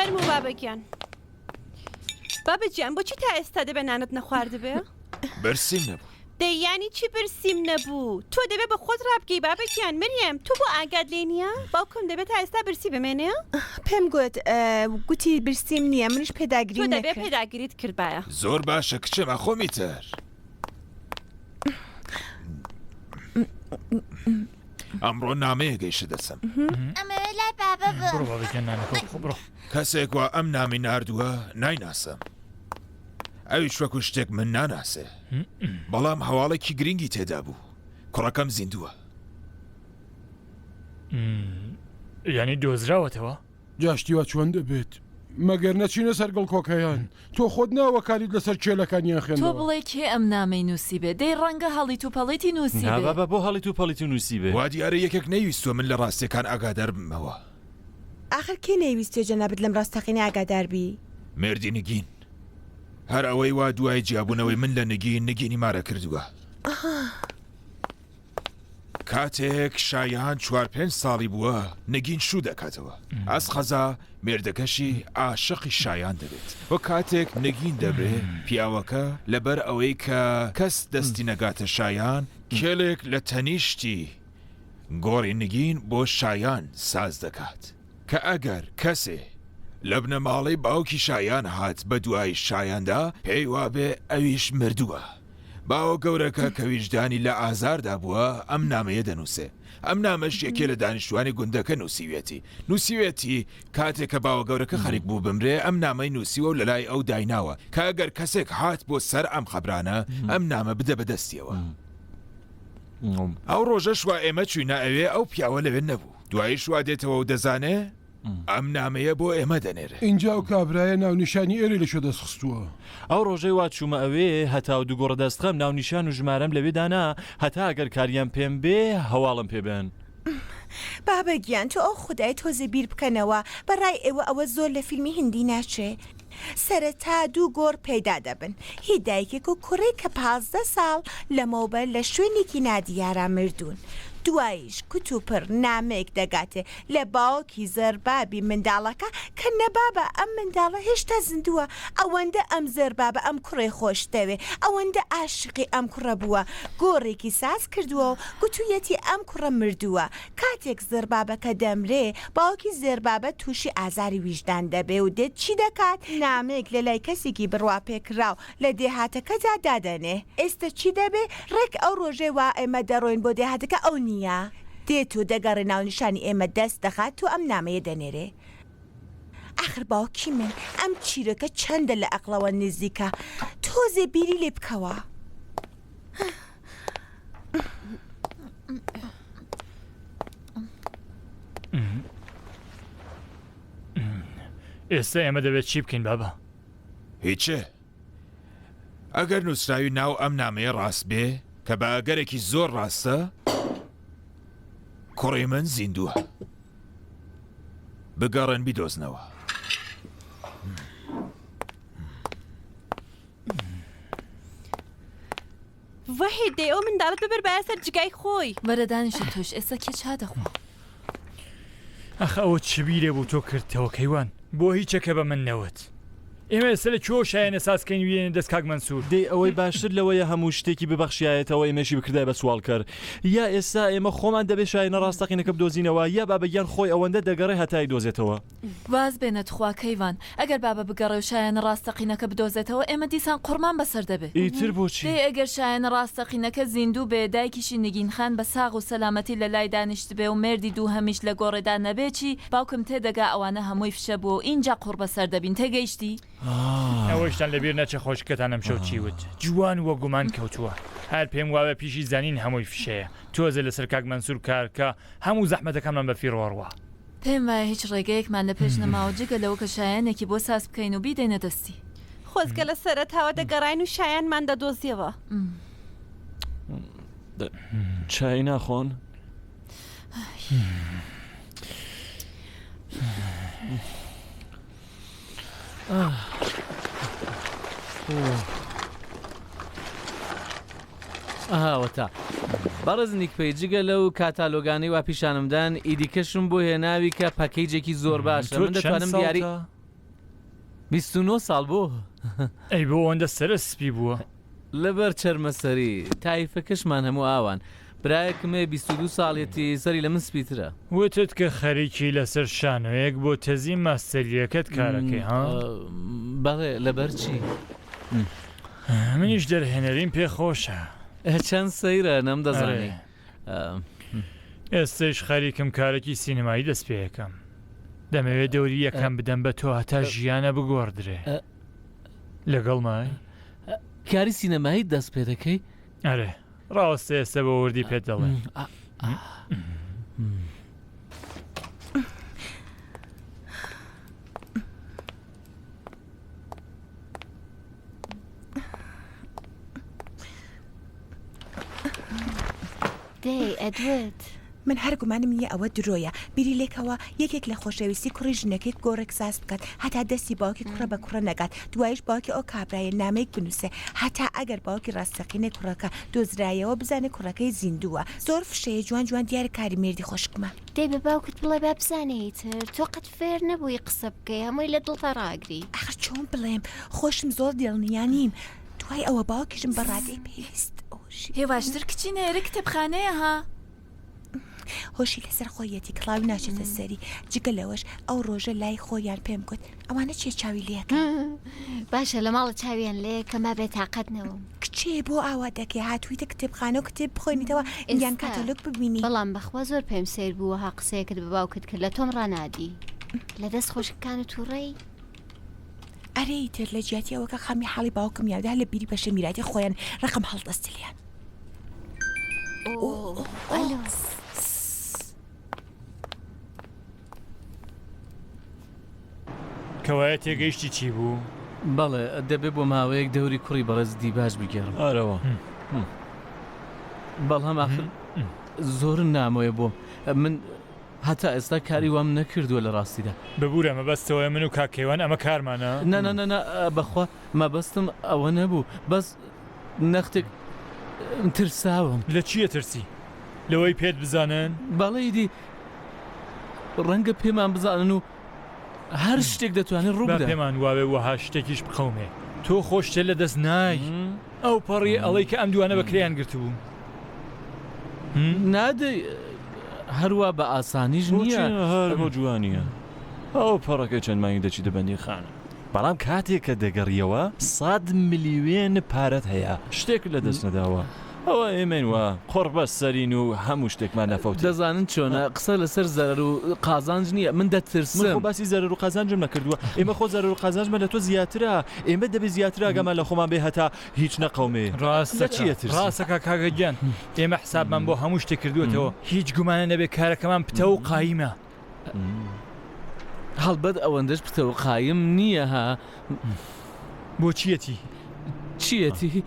فەرموو بابەگیان. بابەجیان بۆچی تا ئێستا دەبێ نانت نەخواردبێ؟ بەرسیم نەبوو. دەیانی چی برسیم نەبوو؟ تۆ دەبێت بە خۆت ڕابگەی بابەگیان. مریەم تۆ بۆ ئاگاد لێ نییە؟ باوکم دەبێت تا ئێستا برسی بمێنێ؟ پێم گوتی برسیم نییە، منش پێداگیری تۆ دەبێت پێداگیریت کردبایە. زۆر باشە کچەمە خۆمی تر. ئەمڕۆ نامەیە گەیشت دەچم. ئەمەوێ لای بابە بڕۆ بابەگیان نانەکە بڕۆ. کەسێک وا ئەم نامی ناردووە نایناسم. ئەویش وەکو شتێک من ناناسێ. بەڵام هەواڵێکی گرنگی تێدا بوو. کوڕەکەم زیندووە. یعنی دۆزراوەتەوە؟ جاشتیوە چۆن دەبێت؟ مەگەر نەچینە سەرگەڵ کۆکەیان تۆ خۆت ناوەکاریت لەسەر چێلەکانیان خوێندەوە. تۆ بڵێ کێ ئەم نامەی نووسی بێ دەی ڕەنگە هەڵی توپەڵێتی نووسی بێ بۆ هەڵی توپەڵێتی نووسی بێ. وا دیارە یەکێک نەیویستوە من لە ڕاستیەکان ئاگادار بمەوە. ئاخر کێ نەیویستێ جەنابەت لەم ڕاستەقینە ئاگادار بی؟ مێردی نگین. هەر ئەوەی وا دوای جیابوونەوەی من لە نگینی مارە کردووە. کاتێک شایان 4-5 ساڵی بووە نگین شوو دەکاتەوە. ئەس خەزا مێردەکەشی عاشقی شایان دەبێت. وە کاتێک نگین دەبێ پیاوەکە لەبەر ئەوەی کە کەس دەستی نەگاتە شایان کێلێک لە تەنیشتی گۆڕی نگین بۆ شایان ساز دەکات کە ئەگەر کەسێ لە بنەماڵەی باوکی شایان هات بە دوای شایاندا پێی وابێ ئەویش مردووە. باوە گەورەکە کە ویژدانی لە ئازاردا بووە ئەم نامەیە دەنووسێ. ئەم نامەش یەکێ لە دانیشتوانی گوندەکە نووسیوێتی کاتێک کە باوە گەورەکە خەریک بوو بمرێ ئەم نامەی نووسیوە و لەلای ئەو دایناوە کە ئەگەر کەسێک هات بۆ سەر ئەم خەبرانە ئەم نامە بدە بەدەستیەوە. ئەو ڕۆژەش وا ئێمە چوینە ئەوێ ئەو پیاوە لەوێ نەبوو. دوایی شوا دێتەوە و دەزانێ ئەم نامەیە بۆ ئێمە دەنێرە. اینجا و کابرایە ناونیشانی ئێرە لەشە دەستخستووە. ئەو ڕۆژەی وا چوومە ئەوێ هەتا و دوگۆڕە دەستخەم ناونیشان و ژمارەم لەوێدانا هەتا ئەگەر کاریان پێم بێ هەواڵم پێبێن. بابەگیان تۆ ئەو خودای تۆزە بیر بکەنەوە بەڕای ئێوە ئەوە زۆر لە فیلمی هندی ناچێ. سەرەتا 2 گۆڕ پەیدا دەبن. هی دایکێک و کوڕێک کە 15 ساڵ لەمەوبەر لە شوێنێکی نادیارا مردوون. دواییش کتوپڕ نامێک دەگاتێ لە باوکی زەربابی منداڵەکە کە نەبابە ئەم منداڵە هێشتا زیندووە. ئەوەندە ئەم زەربابە ئەم کوڕێ خۆشتەوێ، ئەوەندە عاشقی ئەم کوڕە بووە. گۆڕێکی ساز کردووە و گوتوویەتی ئەم کوڕە مردووە. کاتێک زەربابەکە دەمرێ باوکی زەربابە تووشی ئازاری ویژدان دەبێ و دێت چی دەکات؟ نامێک لە لای کەسێکی بڕوا پێکراو لە دێهاتەکەدا دادەنێ. ئێستا چی دەبێ؟ ڕێک ئەو ڕۆژێ وا ئێمە دەڕۆین بۆ دێهاتەکە ئەو نییە. دێت و دەگەڕێ ناونیشانی ئێمە دەست دەخات و ئەم نامەیە دەنێرێ. ئاخر باوکی من ئەم چیرەکە چەندە لە ئەقڵەوە نزیکە، تۆزێ بیری لێ بکەوە. ئێستا ئێمە دەبێت چی بکەین بابا؟ هیچێ ئەگەر نووسراوی ناو ئەم نامەیە ڕاست بێ کە بە ئەگەرێکی زۆر ڕاستە کوڕی من زیندووە. بگەڕێن بیدۆزنەوە. وەحید دێ ئەو منداڵت ببەر بە سەر جگای خۆی. وەرەدانیشە تۆش ئێستا کێ چا دەخوا؟ ئەخ ئەوە چ بیرێ بوو تۆ کردتەوە کەیوان بۆ هیچەکە بە من نەوت. ئێمە ئێستا لە چۆ شایەنە سازکەین وێنە دەست کاک مەنسوور. دەی ئەوەی باشتر لەوەیە هەموو شتێکی ببەخشایەتەوە ئێمەشی بکردای بە سوال کرد. یا ئێستا ئێمە خۆمان دەبێت شایەنە ڕاستەقینەکە بدۆزینەوە یا بابەگیان خۆی ئەوەندە دەگەڕێ هەتای دۆزێتەوە. واز بێنە تخوا کەیوان ئەگەر بابە بگەڕێ و شایەنە ڕاستەقینەکە بدۆزێتەوە ئێمە دیسان قورمان بەسەر دەبێت. ئیتر بۆچی؟ دەی ئەگەر شایەنە ڕاستەقینەکە زیندوو بێ دایکیشی نگین خان بە ساغ و سەلامەتی لە لای دانیشت بێ و مێردی دوو هەمیش لە گۆڕێدا نەبێکی باوکم تێدەگا ئەوانە هەمووی فشە بوو اینجا قوڕ بەسەر دەبین. تێگەیشتی؟ ئەوەشتان لەبیر نەچە خۆشکەتانم شەو چیوت جوان وە گومان کەوتووە. هەر پێم واوە پیشی زانین هەمووی فشەیە. تۆزە لەسەر کاک مەنسوور کارکە هەموو زەحمەتەکەمان بە فیڕۆڕوە. پێم وایە هیچ ڕێگەیەکمان لە پێش نەماوە جگە لەوە کە شایەنێکی بۆ ساز بکەین و بیدەینە دەستی. خۆزگە لە سەرەتاوە دەگەڕین و شایانمان دەدۆزیەوە. چای ناخۆن؟ ئاوەتا بەڕزنیک پێیجگە لەو کاتالۆگانەی وا پیشانمدان ئیدیکەشم بۆ هێناوی کە پەکەیجێکی زۆر باشە. من دەتوانم دیاری 29 ساڵ بۆ ئەی بۆ ئەوەندە سەرە سپی بووە لەبەر چەرمەسەری تایفەکەشمان هەموو ئاوان برایەکمێ 22 ساڵێتی سەری لە من سپیترە وتت کە خەریکی لەسەر شانۆیەک بۆ تەزی ماستەریەکەت کارەکەی ها بەڵێ لەبەر چی منیش دەرهێنەریم پێخۆشە چەند سەیرە نەم دەزانێ ئێستش خەریکم کارێکی سینەمایی دەست پێیەکەم دەمەوێت دەوری یەکەم بدەم بە تۆ هەتا ژیانە بگۆڕدرێ لەگەڵ مای کاری سینەمایی دەست پێ دەکەی ئەرێ ڕاوەستە ئێستا بە وردی پێت دەڵێ دەی ئەدوێت من هەر گومانم نییە ئەوە درۆیە بیری لێکەوە یەکێک لە خۆشەویستی کوڕی ژنەکەی گۆڕێک ساز بکات هەتا دەستی باوکی کوڕە بە کوڕە نەگات دوایش باوکی ئەو کابرایە نامەیەک بنووسێ هەتا ئەگەر باوکی ڕاستەقینە کوڕەکە دۆزرایەوە بزانێ کوڕەکەی زیندووە زۆر فشەیە جوان جوان دیارە کاری مێردی خۆشکمە دەی بە باوکت بڵێ با بزانێتتر تۆ قەت فێر نەبووی قسە بکەی هەمووی لە دڵتە ڕاگری ئەخر چۆن بڵێم خۆشم زۆر دڵنیا نیم دوای ئەوە باوکیشم بە ڕادەی پێویست هێواشتر کچی نێرە کتێبخانەیە ها هۆشی لەسەر خۆیەتی کڵاوی ناچێتە سەری جگە لەوەش ئەو ڕۆژە لای خۆیان پێم گوت ئەوانە چێ چاوی لێکە باشە لە ماڵە چاویان لێ کەما بێت تااقەتنەوە کچێ بۆ ئاوا دەکەی هاتوویتە کتێبخانە و کتێب بخۆینیتەوە ئینیان کاتەلۆک ببینی بەڵام بەخوا زۆر پێم سیر بووە ها قسەیەکت بە باوکت کرد لە تۆم ڕنادی لە دەست خۆشکەکانت تووڕێی ئەرەی تر لە جیاتی ئەوەکە خامی حاڵی باوکم یادا لە بیری بەشە میراتی خۆیان ڕقم هەڵدەستلیان کەوایە تێگەیشتی چی بوو؟ بەڵێ دەبێ بۆ ماوەیەک دەوری کوڕی بەڕێز دیباش بگەڕم ئارەوە بەڵام آخر زۆرن نامۆیە بۆم من هەتا ئێستا کاری وام نەکردووە لە ڕاستیدا ببوورە مەبەستەوەی من و کاکەیوان ئەمە کارمانە؟ نە بەخوا مەبەستم ئەوە نەبوو بەس نەختێک ترساوم لە چییە ترسی؟ لەوەی پێت بزانن؟ بەڵێیدی ڕەنگە پێمان بزانن و هەر شتێک دەتوانێت ڕوو بدە پێمان واوێ وەها شتێکیش بخەومێ تۆ خۆشتە لە دەست نای ئەو پەڕی ئەڵەی کە ئەم دوانە بەکریان گرتبوو نادەی هەروە بە ئاسانیش نییە هەر بۆ جوانیە ئەو پەڕەکەی چەند مانگی دەچی دەبەندی خانە بەڵام کاتێک کە دەگەڕیەوە 100 ملیۆن پارەت هەیە شتێک لە دەست نەداوە ئەوە ئێمەین وە قڕبە سەرین و هەموو شتێکمان نەفەوت دەزانن چۆنە قسە لەسەر زەرەر و قازانج نییە من دەترسم باسی زەرەر و قازانجم نەکردووە ئێمە خۆ زەرەر و قازانجمە لە تۆ زیاترە ئێمە دەبێ زیاترە گەمان لە خۆمان بێ هەتا هیچ نەقەومێ ڕاستەکە کاگەگیان ئێمە حسابمان بۆ هەموو شتێک کردووەتەوە هیچ گومانە نەبێ کارەکەمان پتە و قایمە هەڵبەت ئەوەندەش پتە و قایم نییە ها بۆ چیەتی؟ چیەتی؟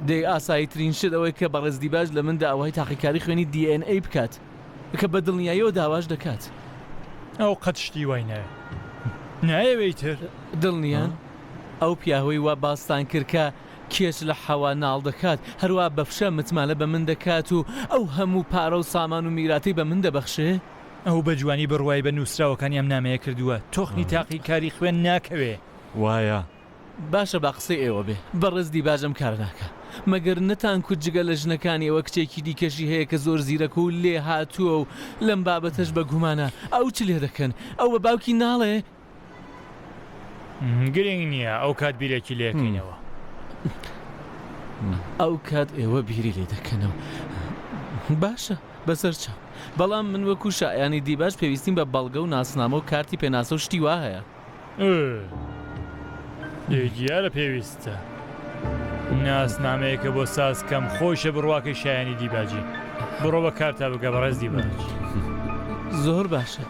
دەی ئاساییترین شت ئەوەی کە بەڕێز دیباش لە مندا ئەوەی تاقیکاری خوێنی DNA بکات کە بە دڵنیاییەوە داواش دەکات ئەو قەت شتی وای نایە نایەوەیتر دڵنیان ئەو پیاهۆی وا باستان کرد کە کێش لە حەوا ناڵ دەکات هەروە بەفشە متمانە بە من دەکات و ئەو هەموو پارە و سامان و میراتی بە من دەبەخشێ ئەو بە جوانی بڕوای بە نووسراوەکانی ئەم نامەیە کردووە تۆخنی تاقی کاری خوێن ناکەوێ وایە باشە با قسەی ئێوە بێ بەڕێز دیباژم کار ناکە مەگەر نەتان کوجگە لە ژنەکانی ئەوە کچێکی دیکەشی هەیە کە زۆر زیرەکە و لێ هاتووە و لەم بابەتەش بە گومانە ئەو چ لێ دەکەن ئەو بە باوکی ناڵێ گرنگ نییە ئەو کات بیرێکی لێکەینەوە ئەو کات ئێوە بیری لێ دەکەنەوە باشە بەسەر چاو بەڵام من وەکو شایانی دیباش پێویستیم بە بەڵگە و ناسنامە و کارتی پێناسە و شتی وا هەیە دیارە پێویستە ناسنامەیەکە بۆ ساز کەم خۆشە بڕواکەی شایانی دیباجی بڕۆ بە کارتا بگە بەڕێز دیباج زۆر باشە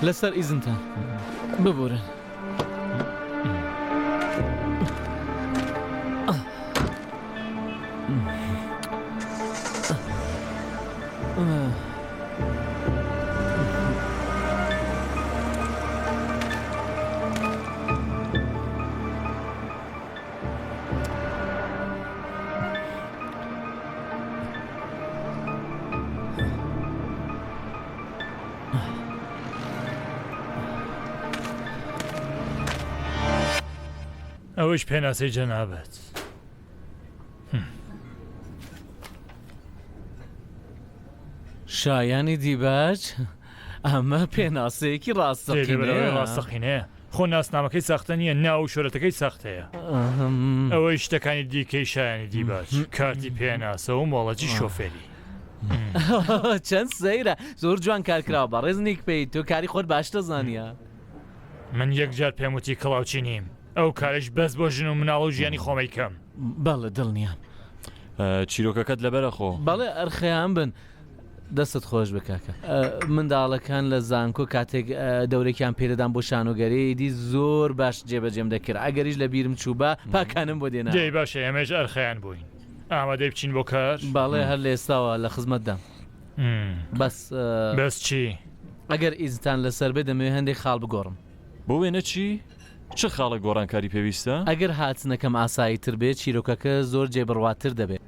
لەسەر ئیزنتان ببورن ئەوەش پێناسەی جەنابەت. شایانی دیباج ئەمە پێناسەیەکی ڕاستەقینەیە خۆ ناسنامەکەی ساختە نییە ناو شۆرەتەکەی ساختەیە. ئەوەی شتەکانی دیکەی شایانی دیباج کارتی پێناسە و مۆڵەتی شۆفێری. چەند سەیرە زۆر جوان کارکراوە بە ڕێزنیک پێی تۆ کاری خۆت باش دەزانیە. من یەکجار پێم وتی کڵاوچی نیم ئەو کارش بەس بۆ ژن و مناڵ و ژیانی خۆمەی کەم. بەڵێ دڵنیام چیرۆکەکەت لەبەرە خۆ بەڵێ ئەرخەیان بن دەستت خۆش بکاکە منداڵەکان لە زانکۆ کاتێک دەورێکیان پێدەدان بۆ شانۆگەرەیەدی زۆر باش جێبەجێم دەکرد ئەگەریش لە بیرم چووبە پاکانم بۆ دێنا دەی باشە ئێمەش ئەرخەیان بووین ئامادەی بچین بۆ کار باڵێ هەر لە ئێستاوە لە خزمەتدام بەس چی ئەگەر ئیزتان لەسەر بێ دەمەوێت هەندێک خاڵ بگۆڕم بۆ وێنە چی؟ چه خاڵە گۆڕانکاری پێویستە؟ ئەگەر هاتنەکەم ئاسایی تر بێت چیرۆکەکە زۆر جێبڕواتر دەبێت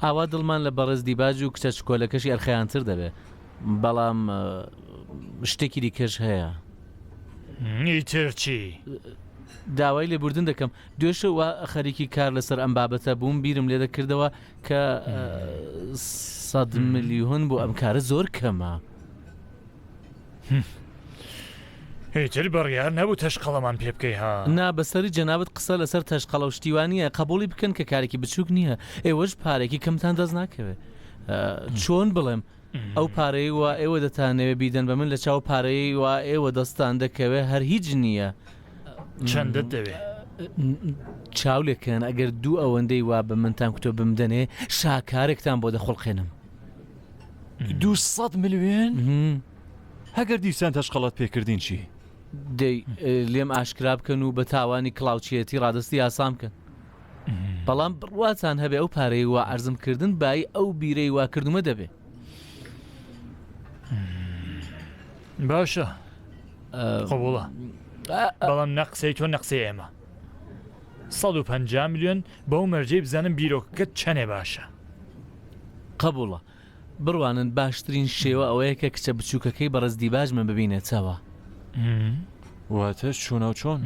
ئاوا دڵمان لە بەڕێز دیباج و کچە چکۆلەکەشی ئەرخەیانتر دەبێت بەڵام شتێکی دیکەش هەیە ئیتر چی؟ داوای لێبوردن دەکەم دوێشە وا خەریکی کار لەسەر ئەم بابەتە بووم بیرم لێ دەکردەوە کە 100 ملیۆن بۆ ئەم کارە زۆر کەمە هیتر بڕیار نەبوو تەشقەڵەمان پێ بکەی ها نا بەسەری جەنابەت قسە لەسەر تەشقەڵە و شتیوانیە قبولی بکەن کە کارێکی بچووک نییە ئێوەش پارێکی کەمتان دەست ناکەوێت چۆن بڵێم ئەو پارەی وا ئێوە دەتانەوێت بیدەن بە من لە چاو پارەی وا ئێوە دەستان دەکەوێت هەر هیچ نییە چەندت دەوێت چاولێکن ئەگەر دوو ئەوەندەی وا بە منتان کتۆ بمدەنێ شاکارێکتان بۆ دەخۆڵخێنم 200 ملیۆن؟ هەگەر دیسان تەشقەڵات پێکردین چی؟ دەی لێم ئاشکرا بکەن و بە تاوانی کڵاوچیەتی ڕادستی یاسام بکەن بەڵام بڕواتان هەبێ ئەو پارەی وا ئەرزمکردن بای ئەو بیرەی واکردومە دەبێ باشە قبوڵە بەڵام نەقسەی تۆ نەقسەی ئێمە 150 ملیۆن بەو مەرجەی بزانم بیرۆکەکەت چەنێ باشە قبوڵە بڕوانن باشترین شێوە ئەوەیە کە کچە بچووکەکەی بەڕێز دیباج من ببینێتەوە واتە چۆنە و چۆن؟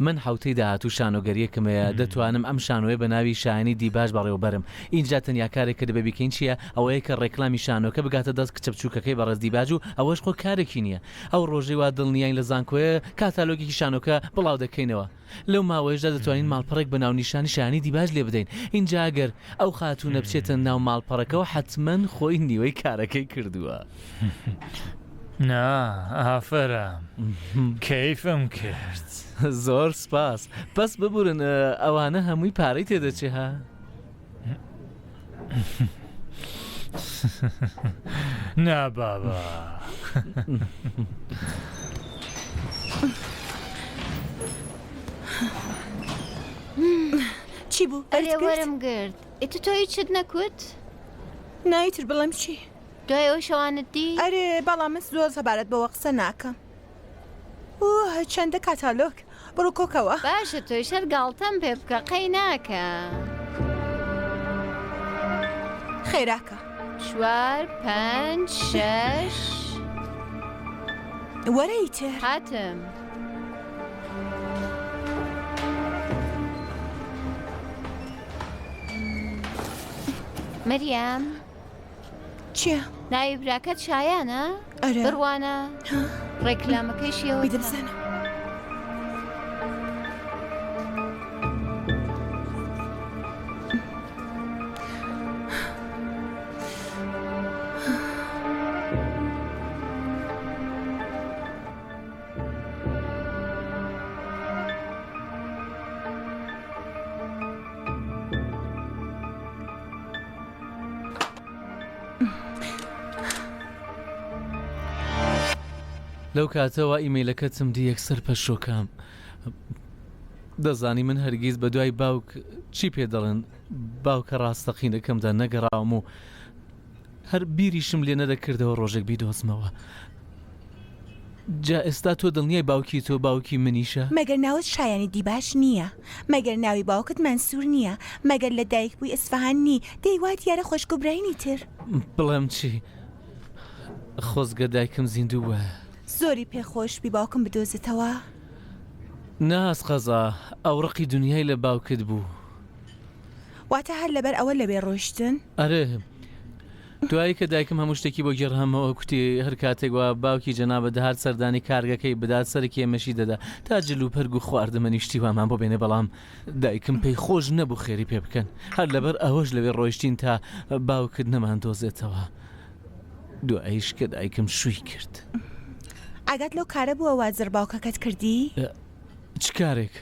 من حوتەی داهاتوو شانۆگەریەکەمەیە دەتوانم ئەم شانۆیە بە ناوی شایانی دیباش بەڕێوەبەرم اینجا تەنیا کارێک کە دەبێ بیکەین چییە ئەوەیە کە ڕێکلامی شانۆکە بگاتە دەست کچە بچووکەکەی بەڕێز دیباج و ئەوەش خۆ کارێکی نییە ئەو ڕۆژەی وا دڵنیان لە زانکۆیە کاتالۆگێکی شانۆکە بڵاو دەکەینەوە لەو ماوەیەشدا دەتوانین ماڵپەڕێک بە ناو نیشانی شایانی دیباج لێ بدەین اینجا ئەگەر ئەو خاتوونە بچێتە ناو ماڵپەڕەکەەوە حتمما خۆی نیوەی کارەکەی کردووە نا ئافرم کەیفم کرد زۆر سپاس بەس ببورن ئەوانە هەمووی پارەی تێدەچێ ها نا بابا چی بوو؟ ئەرێ وەرم گرت ئیتر تۆ هیچت نەکوت؟ نایتر بڵێم چی؟ دوای ئەو شەوانت دی؟ ئەرێ بەڵام من زۆر سەبارەت بەوە قسە ناکەم چەندە کاتالۆگ بڕۆ کۆکەوە باشە تۆی شەر گاڵتەم پێ بکە قەی ناکە خێراکە 4 5 6 وەرەیتر هاتم مەریەم چییە؟ ناوی براکەت شایانە؟ ئەرە بڕوانە ڕێکلامەکەی شێوە بیدەبزانە لەو کاتەوە ئیمەیلەکەتم دی یەکسەر پەشۆکەم دەزانی من هەرگیز بە دوای باوک چی پێ دەڵێن باوکە ڕاستەقینەکەمدا نەگەڕاوم و هەر بیریشم لێ نەدەکردەوە ڕۆژێک بیدۆزمەوە جا ئێستا تۆ دڵنیای باوکی تۆ باوکی منیشە؟ مەگەر ناوت شایانی دیباش نییە مەگەر ناوی باوکت مەنسوور نییە مەگەر لە دایک بووی ئەسفەهان نی دەیوات یارە خۆشگوبراینی تر بڵێم چی خۆزگە دایکم زیندووە زۆری پێخۆش بی باوکم بدۆزێتەوە ناس قەزا ئەو ڕقی دنیای لە باوکت بوو. واتە هەر لەبەر ئەوە لەبێ ڕۆیشتن؟ ئەرێ دوایی کە دایکم هەموو شتێکی بۆ گێڕهمەوە کوتی هەر کاتێک وە باوکی جەنابە دەهات سەردانی کارگەکەی بدات سەرکی ئێمەشی دەدا تا جل و پەرگ و خواردەمە نیشتی وامان بۆ بێنێ بەڵام دایکم پێی خۆش نەبوو خێری پێ بکەن هەر لەبەر ئەوەش لەوێ ڕۆیشتین تا باوکت نەمان دۆزێتەوە دواییش کە دایکم شووی کرد. ئاگات لەو کارە بووە وازر باوکەکەت کردی؟ چ کارێک؟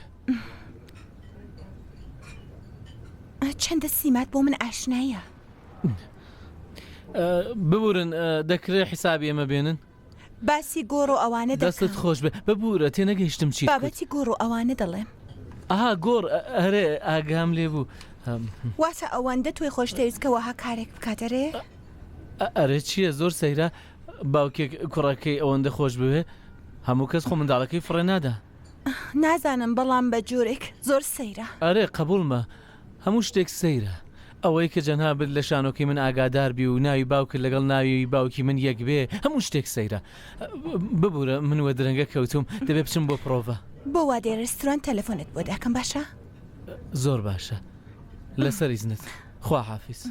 چەندە سیمات بۆ من ئاشنایە. ببورن دەکرێت حیسابی ئێمە بێنن؟ باسی گۆڕ و ئەوانە دەستت خۆش بێ ببورە تێنەگەیشتم چی بابەتی گۆڕ و ئەوانە دەڵێم. ئاها گۆڕ هەرێ ئاگام لێ بوو. واتە ئەوەندە توی خۆشتەویستکەوەها کارێک بکاتەرێ؟ ئەرێ چییە زۆر سەیرە باوکێک کوڕەکەی ئەوەندە خۆش بوێ هەموو کەس خۆ منداڵەکەی فڕێ نادا. نازانم بەڵام بە جۆرێک زۆر سەیرە. ئەرێ قبولمە هەموو شتێک سەیرە. ئەوەی کە جەنابت لە شانۆکی من ئاگادار بی و ناوی باوکرد لەگەڵ ناوی باوکی من یەک بێ هەموو شتێک سەیرە. ببورە من وە درەنگە کەوتوم دەبێ بچم بۆ پرۆڤە. بۆ وا دێ ڕێستوران تەلەفۆنت بۆ داکەم باشە؟ زۆر باشە لەسەر ئیزنت خوا حافیز.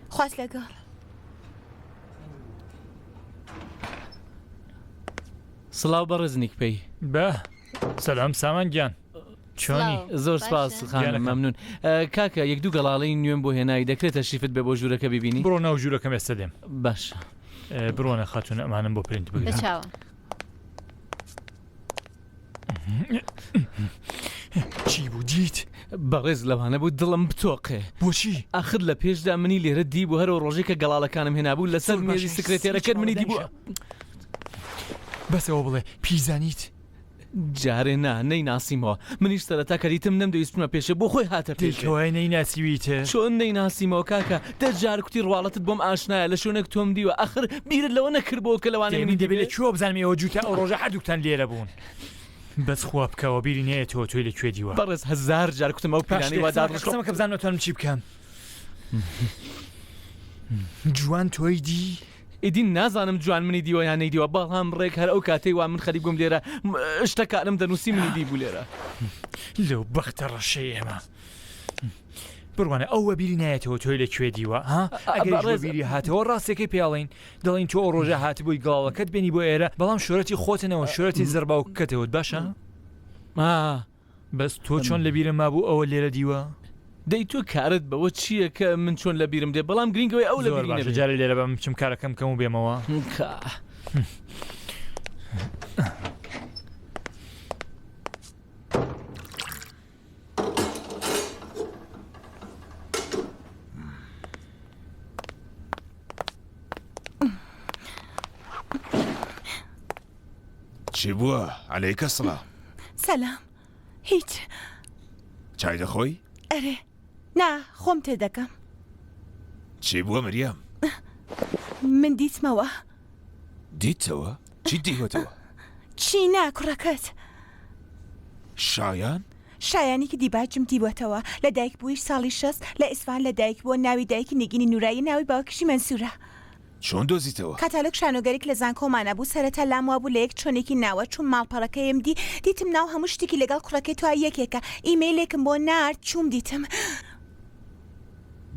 خواست لەگەڵ. سڵاو بە ڕزنیک پێی. بە سەلام سامان گیان چۆنی؟ زۆر سپاس خانم مەمنون. کاکە یەک دوو گەڵاڵەی نوێم بۆ هێنایی دەکرێتە شیفت بێ بۆ ژوورەکە ببینی؟ بڕۆ ناو ژوورەکەم ئێستا دێم. باشە بڕۆنە خاتون ئەمانم بۆ پرینت بگرە. بچاوە چی بوو دیت؟ بەڕێز لەوانە بوو دڵم بتۆقێ. بۆچی؟ ئاخر لە پێشدا منی لێرە دی بوو هەرەوە ڕۆژێک کە گەڵاڵەکانم هێنابوو لەسەر مێژی سکرێتێرەکەت منی دی بووە. بەسەوە بڵێ پیزانیت؟ جارێ نەی ناسیمەوە منیش سەرەتا کەریتم نەمدەویستمە پێشە بۆ خۆی هاتە پێشەوەی نەی ناسیویتە چۆن نەی ناسیمەوە کاکە دەجار کوتی ڕواڵەتت بۆم ئاشنایە لە شوێنێک تۆم دیوە ئەخر بیرت لەوە نەکردبەوە کە لەوانەیە منی دەبێت لە کوێ بزانم ئێوە جوتە ئەو ڕۆژە هەردووکتان لێرە بوون. بەس خوا بکەوە بیری نەیەتەوە تۆی لەکوێ دیوە. بەڕێز هەزار جار کوتم ئەو پیرانی وادارڕشتەمە کە بزانم نەتوانم چی بکەم. جوان تۆی دی؟ ئیدی نازانم جوان منی دیوە یان نەیدیوە بەڵام ڕێک هەر ئەو کاتەی وا من خەریب بووم لێرە شتە کارم دەنووسی منی دی بوو لێرە. لەو بەختە ڕەشەی ئێمە بڕوانە ئەوە بیری نایەتەوە تۆی لەکوێ دیوە ها؟ ئەگەر بیری هاتەوە ڕاستێکی پێڵین دەڵین تۆ ئەو ڕۆژە هاتبووی گڵاڵەکەت بینی بۆ ئێرە بەڵام شۆرەتی خۆتنەوە شۆرەتی زەرباوکەتەوەت باشە؟ بەس تۆ چۆن لە بیرم مابوو ئەوە لێرە دیوە؟ دەی تۆ کارت بەوە چییە کە من چۆن لە بیرم دێ بەڵام گرنگەوەی ئەو لە باشە جارێ لێرە بەم بچم کارەکەم کەم و بێمەوە. چی بووە؟ عەلەیکە سڵام. سەلام هیچ. چای دەخۆی؟ ئەرێ نا خۆم تێ دەکەم. چی بووە مریەم؟ من دیتمەوە. دیتەوە؟ چی دیوەتەوە؟ چی نا کوڕەکەت؟ شایان؟ شایانی کە دیباجم دیوەتەوە لە دایک بوویش ساڵی 6 لە ئیسفان لە دایک بووە ناوی دایکی نگینی نورایی ناوی باوکیشی مەنسوورە. چۆن دۆزیتەوە؟ کاتالۆگ شانۆگەرێک لە زانکۆمانە بوو سەرەتا لام وا بوو لە یەک چۆنێکی ناوە چوون ماڵپەڕەکەیم دیتم ناو هەموو شتێکی لەگەڵ کوڕەکەی تو یەکێکە ئیمەیلێکم بۆ نارد چوم دیتم.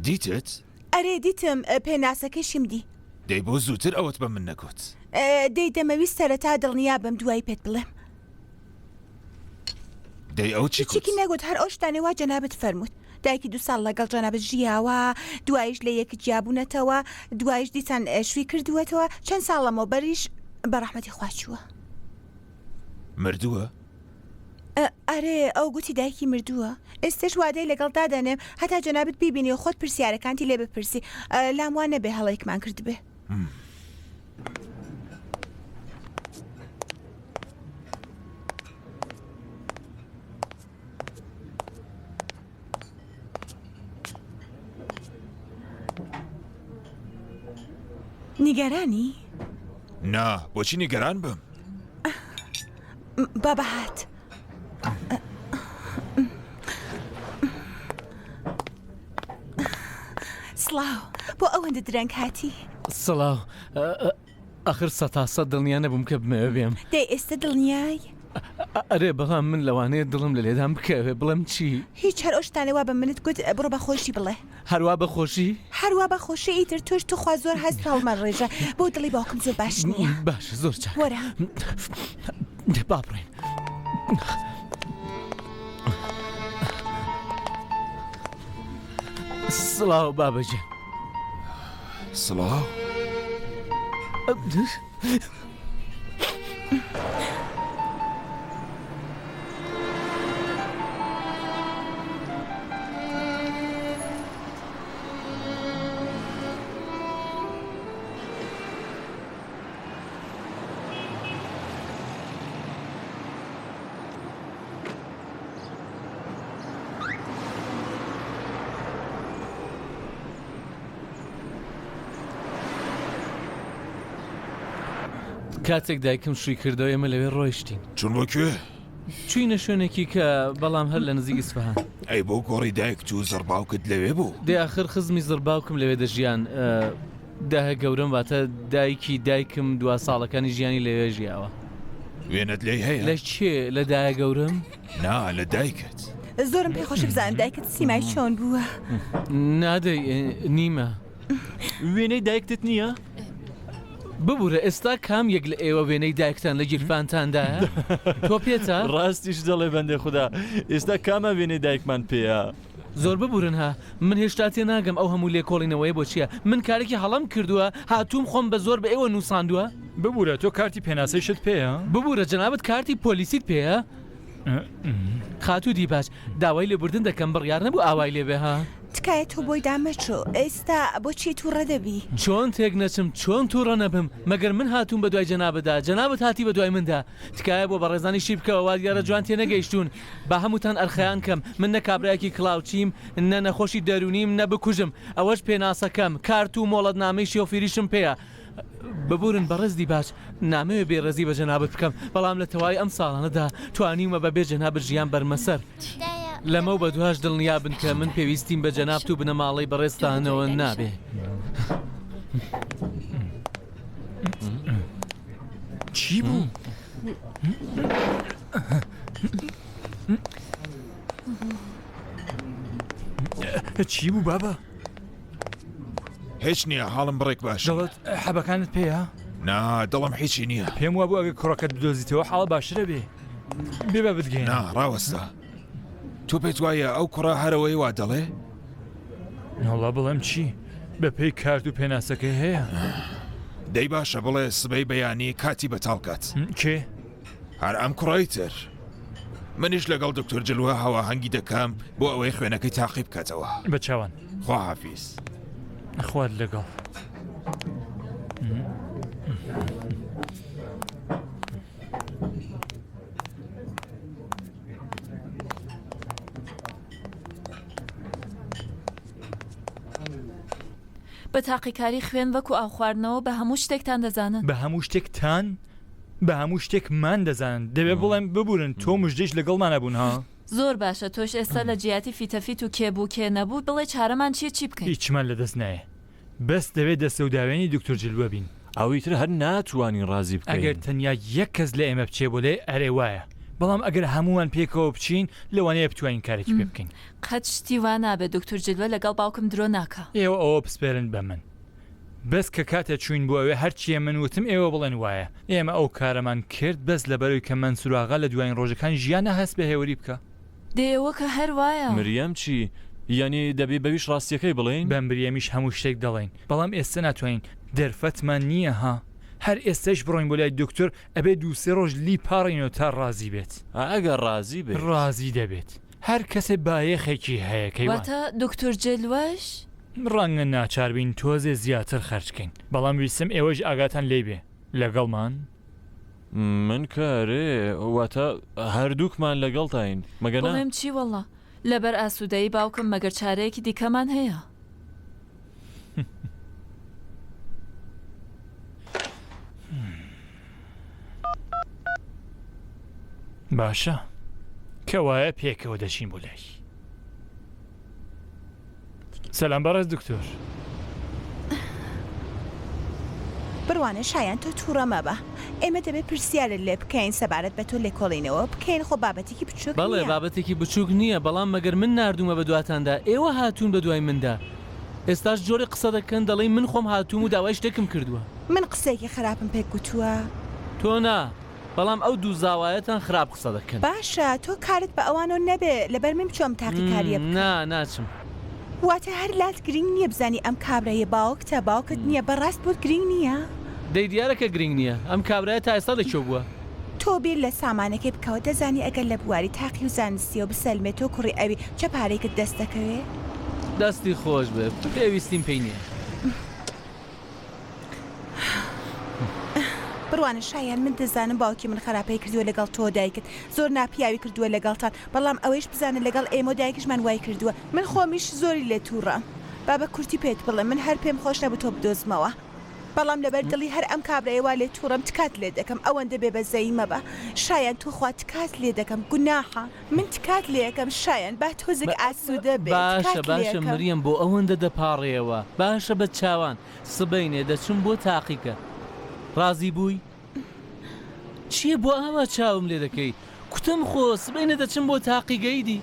دیتت؟ ئەرێ دیتم پێناسەکەشیم دی. دەی بۆ زووتر ئەوت بە من نەگوت. دەی دەمەویست سەرەتا دڵنیا بم دوای پێت بڵێم. دەی ئەو چی چیکی نەگوت هەر ئەو شتانەی وا جەنابەت فەرمووت. دایکی 2 ساڵ لەگەڵ جەنابەت ژیاوە دوایش لە یەک جیابوونەتەوە دوایش دیسان شووی کردووەتەوە چەند ساڵەمەوە بەریش بەڕەحمەتی خوا چووە. مردووە؟ ئەرێ ئەو گوتی دایکی مردووە ئێستش وادەی لەگەڵ دادەنێم هەتا جەنابەت بیبینی و خۆت پرسیارەکانتی لێ بپرسی لام وانە بێ هەڵەیەکمان کرد بێ. نیگەرانی؟ نا بۆچی نیگەران بم؟ بەبەهات. سڵاو بۆ ئەوەندە درەنگ هاتی؟ سڵاو ئەخر 100% دڵنیا نەبووم کە بمەوە بێم. دەی ئێستا دڵنیای؟ ئەرێ بەڵام من لەوانەیە دڵم لە لێدان بکەوێ بڵم چی هیچ هەر ئەوشتانەوە بە منت گوت بڕۆ بە خۆشی بڵێ هەروە بەخۆشی هەروە بە خۆشی ئیتر تۆش تو خوا زۆر هەست هەڵمە ڕێژە بۆ دڵی باوکم زۆر باش نییە باش زۆر چاک وەرە با بڕێن سڵاو بابەجێ سڵاو کاتێک دایکم شووی کردەوە ئێمە لەوێ ڕۆیشتین چون بۆ کوێ چوینە شوێنێکی کە بەڵام هەر لە نزیک ئیسفەهان ئەی بۆ گۆڕی دایک و زەرباوکت لەوێ بوو دێ ئاخر خزمی زرباوکم لەوێ دەژیان داهە گەورم واتە دایکی دایکم دوا ساڵەکانی ژیانی لەوێ ژیاوە وێنت لێی هەیە لە چێ لە دایە گەورم نا لە دایکت زۆرم پێخۆش بزانم دایکت سیمای چۆن بووە نادەی نیمە وێنەی دایکتت نییە؟ ببوورە ئێستا کام یەک لە ئێوە وێنەی دایکتان لە گیرفانتاندایە تۆ پێتە ڕاستیش دەڵێ بەندێ خوددا ئێستا کامە وێنەی دایکمان پێەیە زۆر ببورن ها من هێشتا تێ ناگەم ئەو هەموو لێکۆڵینەوەی بۆ چییە من کارێکی هەڵام کردووە هاتووم خۆم بە زۆر بە ئێوە نووساندووە ببوورە تۆ کارتی پێناسەیشت پێیە ببوورە جەنابەت کارتی پۆلیسیت پێیە خاتوو دی باش داوای لێبوردن دەکەم بڕیار نەبوو ئاوای لێبێ ها تکایە تۆ بۆی دامەچۆ ئێستا بۆچی تووڕە دەبی چۆن تێک نەچم چۆن تووڕە نەبم مەگەر من هاتووم بە دوای جەنابەدا جەنابەت هاتی بە دوای مندا تکایە بۆ بەڕێزانی شی بکەوە وا دیارە جوان تێ نەگەیشتون بە هەمووتان ئەرخەیان کەم من نە کابراایەکی کلااوچیم نە نەخۆشی دەرونیم نە بکوژم ئەوەش پێناسەکەم کارت و مۆڵەت نامەی شۆفێریشم پێیە ببورن بەڕێزی باش نامەوێ بێڕێزی بە جەنابەت بکەم بەڵام لە تەواوی ئەم ساڵانەدا توانیمە بەبێ جەنابەت ژیان بەرمەسەر لەمە بە دوهاش دڵنیا بن کە من پێویستیم بە جەنابەت و بنە ماڵەی بەڕێستانەوە نابێ چی بوو؟ چی بوو بابە؟ هیچ نییە حاڵم بڕێک باش دەڵێت حەبەکانت پێیە؟ نا دڵم هیچی نییە پێم وابوو ئەگە کوڕەکەت بدۆزیتەوە حاڵە باشترە بێ بێ بتگەین نا ڕاوەستا تۆ پێت وایە ئەو کوڕە هەرەوەی وا دەڵێ؟ نەڵا بڵێم چی؟ بە پێی کارت و پێناسەکەی هەیە؟ دەی باشە بڵێ سبەی بەیانی کاتی بەتاڵکات کێ؟ هەر ئەم کوڕی تر منیش لەگەڵ دکتۆر جلووە هەوا هەنگی دەکەم بۆ ئەوەی خوێنەکەی تاقی بکاتەوە بە چاوان خوا حافیز خوارد لەگەڵ بە تاقیکاری خوێن وەکو ئاو خواردنەوە بە هەموو شتێکتان دەزانن بە هەموو شتێکتان بە هەموو شتێکمان دەزانن دەبێ بڵێم ببورن تۆ مژدەش لەگەڵمانە بوون ها زۆر باشە تۆش ئێستا لە جیاتی فیتەفیت و کێبوو کێ نەبوو بڵێ چارەمان چی بکەین هیچمان لەدەست نایە بەس دەوێت دەسەوداوێنی دکتۆر جلووە بین ئەویتر هەر ناتوانین ڕازی بکەین ئەگەر تەنیا یەک کەس لە ئێمە بچێ بۆ لێ ئەرێ وایە بەڵام ئەگەر هەمووان پێکەوە بچین لەوانەیە بتوانین کارێکی پێ بکەین قەت شتی وا نابێت دکتۆر جلوە لەگەڵ باوکم درۆ ناکە ئێوە ئەوە پسپێرن بە من بەس کە کاتە چوین بۆ ئەوێ هەرچیە من وتم ئێوە بڵێن وایە ئێمە ئەو کارەمان کرد بەس لەبەرەوەی کە من سوراغا لە دوایین ڕۆژەکان ژیانە هەست بە هێوری بکە دێوە کە هەر وایە مریەم چی؟ یعنی دەبێ بەویش ڕاستیەکەی بڵێن؟ بەم بریەمیش هەموو شتێک دەڵێن بەڵام ئێستا ناتوانین دەرفەتمان نییە ها هەر ئێستش بڕۆین بۆ لای دکتۆر ئەبێ دووسێ ڕۆژ لی پاڕینەوە تا ڕازی بێت ئەگەر ڕازی بێت ڕازی دەبێت هەر کەسێ بایەخێکی هەیە واتە دکتۆر جلوەش؟ ڕەنگە ناچاربین تۆزێ زیاتر خەرچکەین بەڵام ویسم ئێوەش ئاگاتان لێ بێ لەگەڵمان من کارێ واتە هەردووکمان لەگەڵ تاین مەگەنا بڵێم چی وەڵا لەبەر ئاسوودەیی باوکم مەگەر چارەیەکی دیکەمان هەیە باشە کەوایە پێکەوە دەچین بۆ لای سەلام بەڕێز دکتۆر بڕوانە شایان تۆ تووڕەمە بە ئێمە دەبێت پرسیارە لێ بکەین سەبارەت بە تۆ لێکۆڵینەوە بکەین خۆ بابەتێکی بچووک بەڵێ نییە. بابەتێکی بچووک نییە بەڵام مەگەر من نردومە بە دواتاندا ئێوە هاتوون بە دوای مندا ئێستاش جۆری قسە دەکەن دەڵێ من خۆم هاتووم و داوای شتێکم کردووە من قسێکی خراپم پێ گوتووە. تۆ نا بەڵام ئەو دوو زاوایەتان خراپ قسە دەکەن. باشە تۆ کارت بە ئەوانۆ نەبێ لەبەر من بچۆم تاقیکاریە بکەم. ناچم. واتە هەر لات گرنگ نییە بزانی ئەم کابرایە باوکتە باوکت نییە بەڕاست بۆت گرنگ نییە؟ دەی دیارەکە گرنگ نییە ئەم کابرایە تا ئێستا لەکوێ بووە؟ تۆ بیر لە سامانەکەی بکەوە دەزانی ئەگەر لە بواری تاقی و زانستیەوە بسەلمێت تۆ کوڕی ئەوی چه پارێکت دەست دەکەوێ؟ دەستی خۆش بێ پێویستیم پێی نییە. بڕوانە شایان من دەزانم باوکی من خراپەی کردووە لەگەڵ تۆ دایکت زۆر ناپیاوی کردووە لەگەڵتان بەڵام ئەوەیش بزانە لەگەڵ ئێمە دایکشمان وای کردووە من خۆمیش زۆری لێ تووڕەم بابە کورتی پێت بڵێ من هەر پێم خۆش نەبوو تۆ بدۆزمەوە بەڵام لەبەر دڵی هەر ئەم کابرایەوە لێ تووڕەم تکات لێ دەکەم ئەوەندە بێ بەزەی مەبە شایان توخوا تکات لێ دەکەم گوناحە من تکات لێ یەکەم شایان با تۆزێک ئاسوودە بێت باشە مریەم بۆ ئەوەندە دەپاڕێەوە باشە بە چاوان سبەینێ دەچم بۆ تاقیکە ڕازی بووی؟ چییە بۆ ئاوا چاوم لێ دەکەی کوتم خۆ سبەینە دەچم بۆ تاقیگەیدی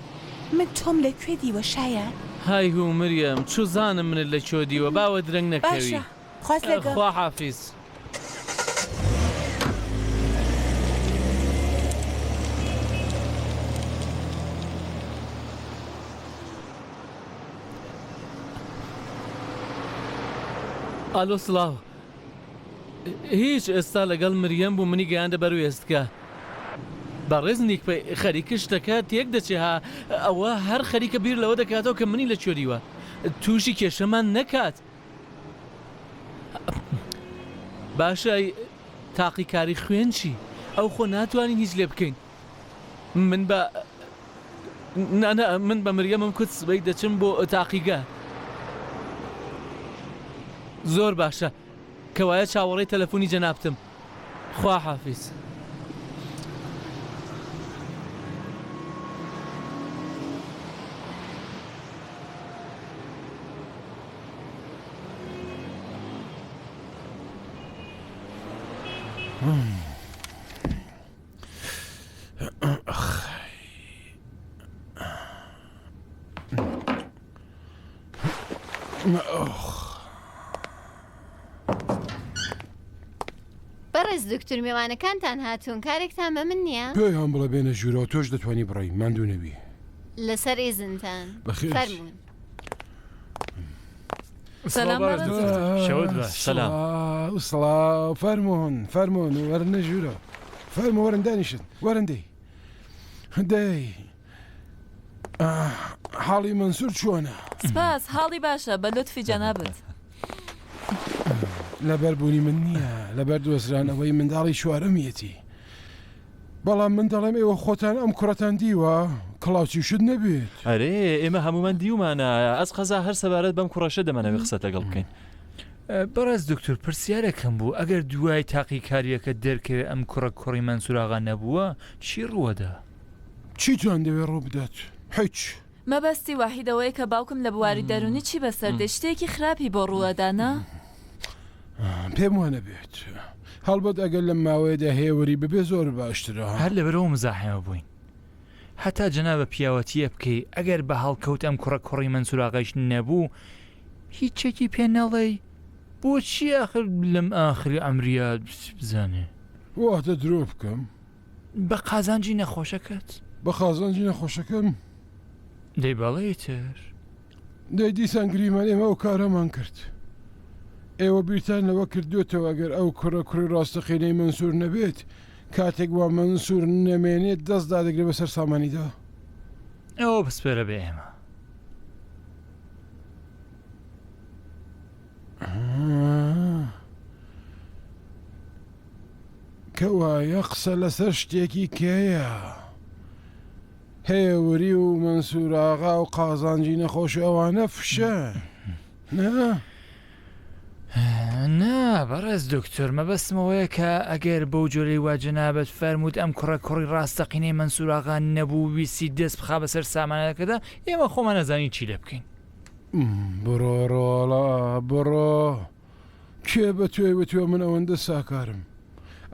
من تۆم لەکوێ دیوە شایان های هو مریەم چوو زانم منت لەکوێ دیوە باوە درەنگ نەکەوی خواست لەگەڵ خوا حافیز ئالۆ سڵاو هیچ ئێستا لەگەڵ مریەم بوو منی گەیاندە بەر وێستکە بەڕێز نیک خەریکە شتەکە تێک دەچێ ها ئەوە هەر خەریکە بیر لەوە دەکاتەوە کە منی لە چۆریوە تووشی کێشەمان نەکات باشە تاقیکاری خوێن چی ئەو خۆ ناتوانین هیچ لێ بکەین من بە مریەمم کوت سبەی دەچم بۆ تاقیگە زۆر باشە کەوایە چاوەڕێی تەلەفۆنی جەنابتم خوا حافیز بەڕێز دکتور میوانەکانتان هاتوون کارێکتان بە من نییە؟ پێیان بڵە بێنە ژوورەوە تۆش دەتوانی بڕی ماندوو نەبی لەسەر ئێزنتان فەرموون سەڵاو فەرمۆن وەرنە ژوورە فەرمە وەرن دانیشن وەرندەی دەی حاڵی منسوور چۆنە؟ سپاس حاڵی باشە بە لوتفی جەنابەت لەبەر بوونی من نییە لەبەر دۆزرانەوەی منداڵی شوارەمیەتی بەڵام من دەڵێم ئێوە خۆتان ئەم کوڕەتان دیوە کڵاوچی شت نەبێت ئەرێ ئێمە هەمومان دیومانە ئەس قەزا هەر سەبارەت بەم کوڕەشە دەمەنەوێ قسەت لەگەڵ بکەین بەڕێز دکتۆر پرسیارێکم بوو ئەگەر دوای تاقیکاریەکە دەرکەوێت ئەم کوڕی مەنسووراغا نەبووە چی ڕووەدا؟ چیتان دەوێت ڕوو بدات؟ هیچ مەبەستی واحیدەوەی کە باوکم لە بواری دەرونی چی بەسەردێ شتێکی خراپی بۆ ڕووەدانە؟ پێم وانە بێت هەڵبەت ئەگەر لەم ماوەیەدا هێوری ببێ زۆر باشترە هەر لەبەرەوە مزاحمە بووین هەتا جەنابە پیاوەتیە بکەی ئەگەر بە هەڵکەوت ئەم کوڕی مەنسووراغاش نەبوو هیچێکی پێ نەڵێ بۆچی آخر لەم ئاخری ئەمریە بزانێ واتە درۆ بکەم بە قازانجی نەخۆشەکەت بە قازانجی نەخۆشەکەم دەی بەڵێ تر دەی دیسان گریمان ئێمە ئەو کارەمان کرد ئێوە بیرتان لەوە کردوێتەوە ئەگەر ئەو کوڕی ڕاستەقینەی منسوور نەبێت کاتێک وا منسوور نەمێنێت دەستدا دەگرێت بەسەر سامانیدا ئەوە بەسپێرە بە ئێمە کەوایە قسە لەسەر شتێکی کێیە هێوری و منسووراغا و قازانجی نەخۆش ئەوانە فشە نا بەڕێز دکتۆر مەبەستمەوەیە کە ئەگەر بەو جۆرەی وا جەنابەت فەرمووت ئەم کوڕی ڕاستەقینەی مەنسووراغا نەبوو ویسی دەست بخا بەسەر سامانەکەدا ئێمە خۆمان نەزانین چی لێ بکەین بڕۆ ڕۆڵە بڕۆ کێ بە توێ وتوێ من ئەوەندە ساکارم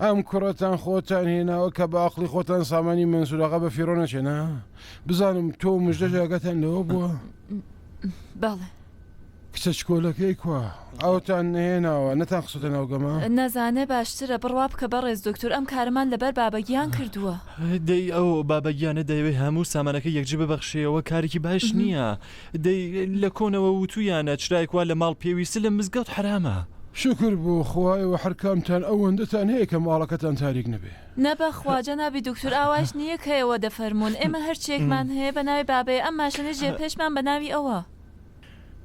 ئەم کوڕەتان خۆتان هێناوە کە بە عەقڵی خۆتان سامانی منسوورەکە بە فیرۆ نەچێنا بزانم تۆ مژدە جاگەتان لەوە بووە بەڵێ کچە چکۆلەکەی کووە ئەوتان نهێناوە نەتان خسوتە ناوگەمە نەزانێ باشترە بڕوا بکە بەڕێز دکتۆر ئەم کارمان لەبەر بابەگیان کردووە دەی ئەو بابەگیانە دەیەوێت هەموو سامانەکە یەکجێ ببەخشێەوە کارێکی باش نییە دەی لە کۆنەوە وتویانە چرایکوا لە ماڵ پێویستە لە مزگەوت حرامە شکر بۆ خوایەوە هەرکامتان ئەوەندەتان هەیە کە ماڵەکەتان تاریک نەبێ نەبە خواجە نابی دکتۆر ئاواش نییە کە ئێوە دەفەرمونون ئێمە هەرچێکمان هەیە بە ناوی بابێ ئەم ماشنە ژێ پێشمان بە ناوی ئەوە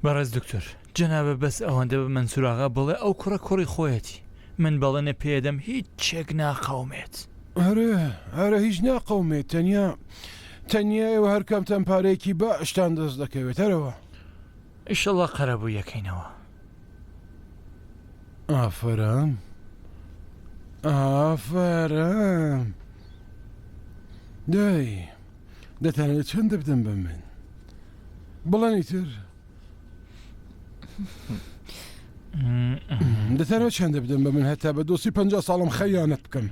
بەڕێز دکتۆر جەنابە بەس ئەوەندە بە منسوراغا بڵێ ئەو کوڕی خۆیەتی من بەڵێنە پێدەم هیچ چێک ناقەومێت هەرە هیچ ناقەومێت تەنیا ئێوە هەرکامتان پارێکی باشتان دەست دەکەوێت هەرەوە ئیشەڵڵا قەرەبوو یەکەینەوە ئافرەم ئافرەم دەتانێت چەندە بدەم بە من بڵێنی تر دەتانەوە چەندە بدەم بە من هەتا بە دۆسی 50 ساڵم خەیانەت بکەم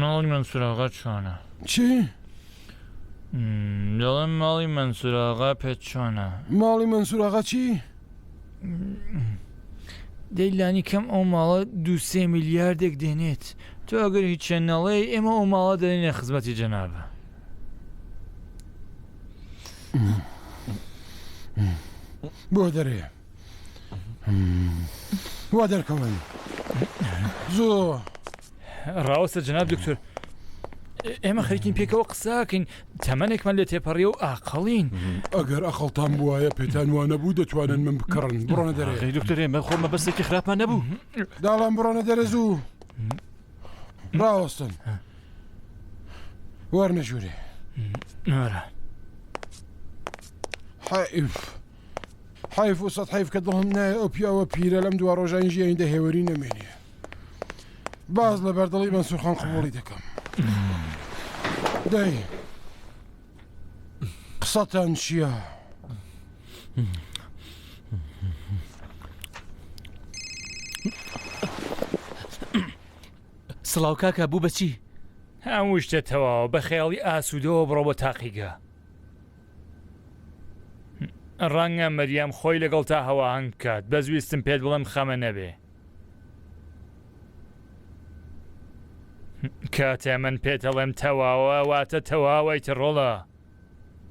ماڵی منسوراغا چۆنە چی؟ دەڵێم ماڵی منسوراغا پێت چۆنە ماڵی منسوراغا چی؟ دەیلانی کەم ئەو ماڵە 2-3 میلیاردێک دێنێت تۆ ئەگەر هیچ چێنەڵێ ئێمە ئەو ماڵە دەێنێ خزمەتی جەنابە بۆ دەرێ وا دەرکەون زۆر ڕاوەستە جەناب دکتۆر ئێمە خەریکین پێکەوە قساکەین تەمەنێکمان لێ تێپەڕێ و ئاقەڵین ئەگەر ئەخەڵتان بواە پێتان وانە بوو دەتوانن من بکڕن بڕۆنە دەرێ دکتۆر ئێمە خۆمە بەسێکی خراپمان نەبوو داڵام بڕۆنە دەرە زوو ڕاوەستن وەرنەژوورێ حیف و سەد حیف کە دڵم نایە ئەو پیاوە پیرە لەم دوا ڕۆژانی ژیانیدا هێوەری نەمێنێ باز لە بەردەڵی مەنسوورخان قبوڵی دەکەم دەی قسەتان چییە؟ سڵاو کاکە بوو بەچی؟ هەموو شتە تەواوە بە خەیاڵی ئاسوودەوە بڕۆ بۆ تاقیگە ڕەنگە مەریەم خۆی لەگەڵ تا هەواهەنگ بکات بەزویستم پێت بڵێم خەمە نەبێ کاتێ من پێتەڵێم تەواوە واتە تەواوەی تڕۆڵە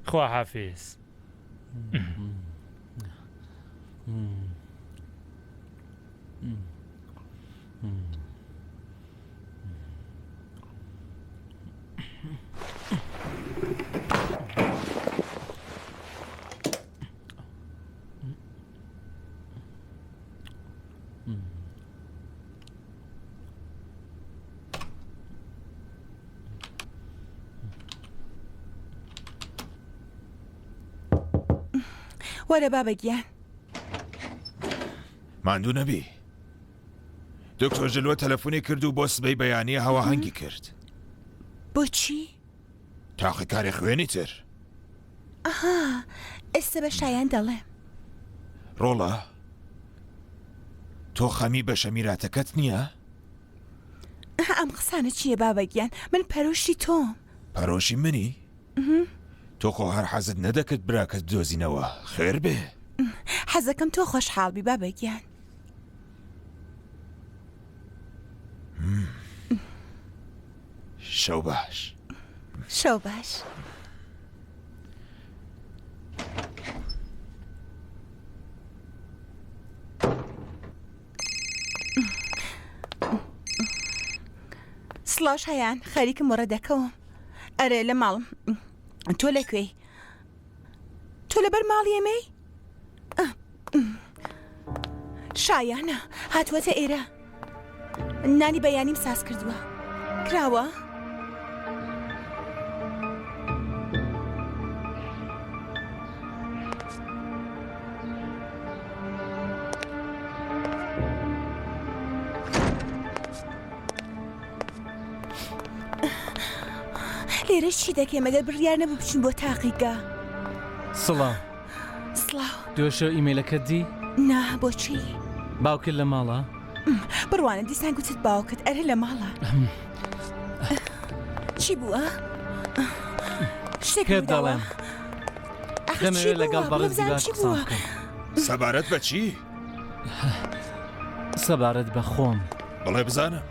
خوا حافیز وەرە بابەگیان ماندوو نەبی دکتۆر ژلوە تەلەفۆنی کرد و بۆ سبەی بەیانیە هەواهەنگی کرد بۆچی؟ تاقیکاری خوێنی تر ئەها ئێستا بە شایان دەڵێ ڕۆڵە تۆ خەمی بە شەمیراتەکەت نییە؟ ئەم قسانە چییە بابەگیان من پەرۆشی تۆم پەرۆشی منی؟ تۆ خۆ هەر حەزت نەدەکرد براکەت دۆزینەوە خێر بێ حەزەکەم تۆ خۆشحاڵبی بابەگیان شەو باش شەو باش سڵاش هەیان خەریکم وەڕە دەکەوم ئەرێ لە ماڵم تۆ لەکوێی تۆ لەبەر ماڵی ئێمەی شایانە هاتووەتە ئێرە نانی بەیانیم ساز کردووە کراوە لێرە چی دەکەم ئەگەر بڕیار نەبوو بچین بۆ تاقیگا سڵاو سڵاو دوێشە ئیمەیلەکەت دی؟ نا بۆچی؟ باوکرد لە ماڵە؟ بڕوانە دیسان گوتت باوکت ئەرە لە ماڵە چی بووە؟ پێت دەڵێم دەمەوێت لەگەڵ بەڕێز دیباش قسام بکەم. سەبارەت بە چی؟ سەبارەت بە خۆم. بڵێ بزانم.